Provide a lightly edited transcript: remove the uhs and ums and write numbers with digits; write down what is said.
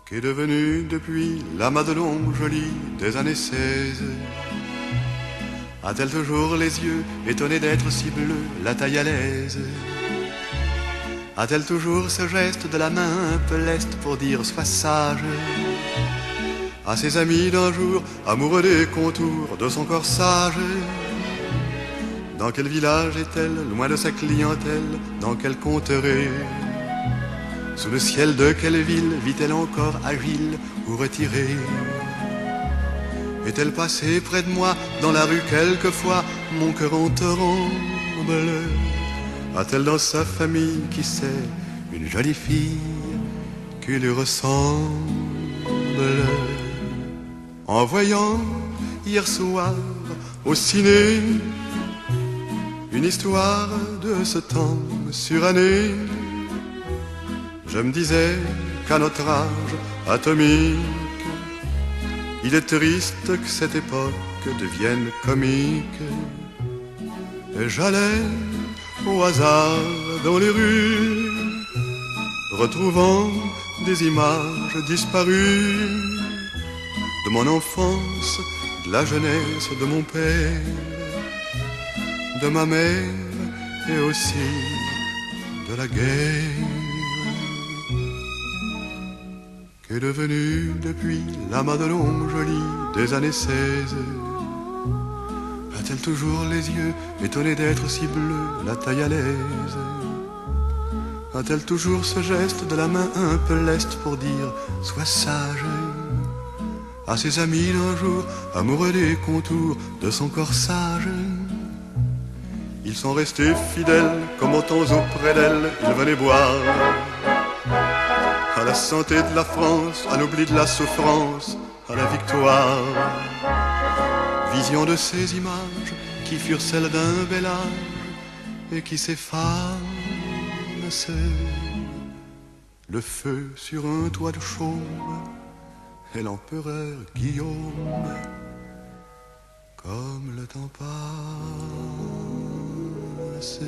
Qu'est devenue depuis la Madelon jolie des années 16? A-t-elle toujours les yeux étonnés d'être si bleus, la taille à l'aise? A-t-elle toujours ce geste de la main un peu leste pour dire sois sage à ses amis d'un jour, amoureux des contours de son corsage? Dans quel village est-elle, loin de sa clientèle, dans quelle contrée? Sous le ciel de quelle ville vit-elle encore agile ou retirée? Est-elle passée près de moi dans la rue quelquefois, mon cœur en tremble? A-t-elle dans sa famille, qui sait, une jolie fille qui lui ressemble? En voyant hier soir au ciné une histoire de ce temps suranné, je me disais qu'à notre âge atomique, il est triste que cette époque devienne comique. Et j'allais au hasard dans les rues, retrouvant des images disparues de mon enfance, de la jeunesse de mon père, de ma mère et aussi de la guerre. Qu'est devenue depuis la Madelon jolie des années 16? A-t-elle toujours les yeux étonnés d'être si bleus, la taille à l'aise? A-t-elle toujours ce geste de la main un peu leste pour dire sois sage à ses amis d'un jour, amoureux des contours de son corsage? Ils sont restés fidèles comme autant auprès d'elle, ils venaient boire à la santé de la France, à l'oubli de la souffrance, à la victoire. Vision de ces images qui furent celles d'un bel âge et qui s'effacent. Le feu sur un toit de chaume et l'empereur Guillaume, comme le temps passe.